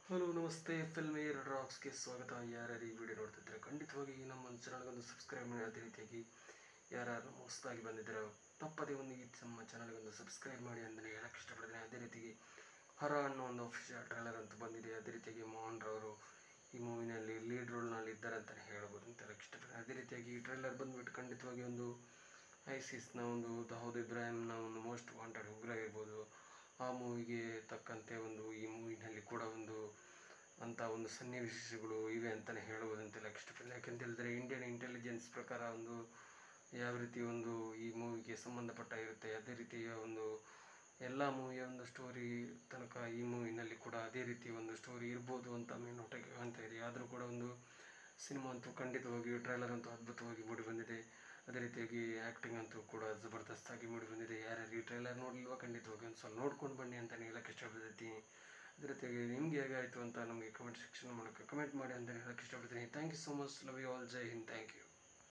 Hello ನಮಸ್ತೆ film air ಡ್ರಾಪ್ಸ್ಗೆ ಸ್ವಾಗತ. ಯಾರ್ಯಾರು ಈ ವಿಡಿಯೋ ನೋಡ್ತಿದ್ರೆ ಖಂಡಿತವಾಗಿ ನಮ್ಮ ಚಾನಲ್ಗೊಂದು ಸಬ್ಸ್ಕ್ರೈಬ್ ಮಾಡಿ. ಅದೇ ರೀತಿಯಾಗಿ ಯಾರು ಹೊಸದಾಗಿ ಬಂದಿದ್ದಾರೆ ತಪ್ಪದೇ ಒಂದು ನಮ್ಮ ಚಾನಲ್ಗೊಂದು ಸಬ್ಸ್ಕ್ರೈಬ್ ಮಾಡಿ ಅಂತಲೇ ಹೇಳಕ್ಕೆ ಇಷ್ಟಪಡ್ತೀನಿ. ಅದೇ ರೀತಿಯಾಗಿ ಹರ ಅನ್ನೋ ಒಂದು ಅಫಿಷಿಯಲ್ ಟ್ರೈಲರ್ ಅಂತೂ ಬಂದಿದೆ. ಅದೇ ರೀತಿಯಾಗಿ ಮೋಹನ್ ರವರು ಈ ಮೂವಿನಲ್ಲಿ ಲೀಡ್ ರೋಲ್ನಲ್ಲಿ ಇದ್ದಾರೆ ಅಂತಲೇ ಹೇಳ್ಬೋದು ಅಂತ ಹೇಳಕ್ಕೆ ಇಷ್ಟಪಡ್ತೀನಿ. ಅದೇ ರೀತಿಯಾಗಿ ಈ ಟ್ರೈಲರ್ ಬಂದುಬಿಟ್ಟು ಖಂಡಿತವಾಗಿ ಒಂದು ಐಸಿಸ್ನ ಒಂದು ದಾವೂದ್ ಇಬ್ರಾಹಿಂನ ಒಂದು ಮೋಸ್ಟ್ ವಾಂಟೆಡ್ ಉಗ್ರ ಇರ್ಬೋದು. ಆ ಮೂವಿಗೆ ತಕ್ಕಂತೆ ಒಂದು ಈ ಮೂವಿನಲ್ಲಿ ಕೂಡ ಅಂಥ ಒಂದು ಸನ್ನಿವೇಶಗಳು ಇವೆ ಅಂತಲೇ ಹೇಳ್ಬೋದು ಅಂತ ಹೇಳಕ್ಕೆ ಇಷ್ಟಪಡ್ತೀನಿ. ಯಾಕೆಂತ ಹೇಳಿದ್ರೆ ಇಂಡಿಯನ್ ಇಂಟೆಲಿಜೆನ್ಸ್ ಪ್ರಕಾರ ಯಾವ ರೀತಿ ಈ ಮೂವಿಗೆ ಸಂಬಂಧಪಟ್ಟ ಇರುತ್ತೆ, ಅದೇ ರೀತಿಯ ಎಲ್ಲ ಮೂವಿಯ ಒಂದು ಸ್ಟೋರಿ ತನಕ ಈ ಮೂವಿನಲ್ಲಿ ಕೂಡ ಅದೇ ರೀತಿ ಒಂದು ಸ್ಟೋರಿ ಇರ್ಬೋದು ಅಂತ ಮೇಲ್ನೋಟಕ್ಕೆ ಕಾಣ್ತಾ ಇದೆ. ಆದರೂ ಕೂಡ ಸಿನಿಮಾ ಅಂತೂ ಖಂಡಿತವಾಗಿಯೂ ಟ್ರೈಲರ್ ಅಂತೂ ಅದ್ಭುತವಾಗಿ ಮೂಡಿಬಂದಿದೆ. ಅದೇ ರೀತಿಯಾಗಿ ಆ್ಯಕ್ಟಿಂಗ್ ಅಂತೂ ಕೂಡ ಜಬರ್ದಸ್ತಾಗಿ ಮೂಡಿಬಂದಿದೆ. ಯಾರ್ಯಾರು ಈ ಟ್ರೈಲರ್ ನೋಡಲಿಲ್ವ ಖಂಡಿತವಾಗಿ ಒಂದು ಸಲ ನೋಡ್ಕೊಂಡು ಬನ್ನಿ ಅಂತಲೇ ಹೇಳಕ್ಕೆ ಇಷ್ಟಪಡ್ತೀನಿ. ಅದೇ ರೀತಿಯಾಗಿ ನಿಮಗೆ ಹೇಗಾಯಿತು ಅಂತ ನಮಗೆ ಕಮೆಂಟ್ ಸೆಕ್ಷನ್ ಮೂಲಕ ಕಮೆಂಟ್ ಮಾಡಿ ಅಂತಲೇ ಹೇಳಕ್ಕೆ ಇಷ್ಟಪಡ್ತೀನಿ. Thank you so much. Love you all. ಜೈ ಹಿಂದ್. Thank you.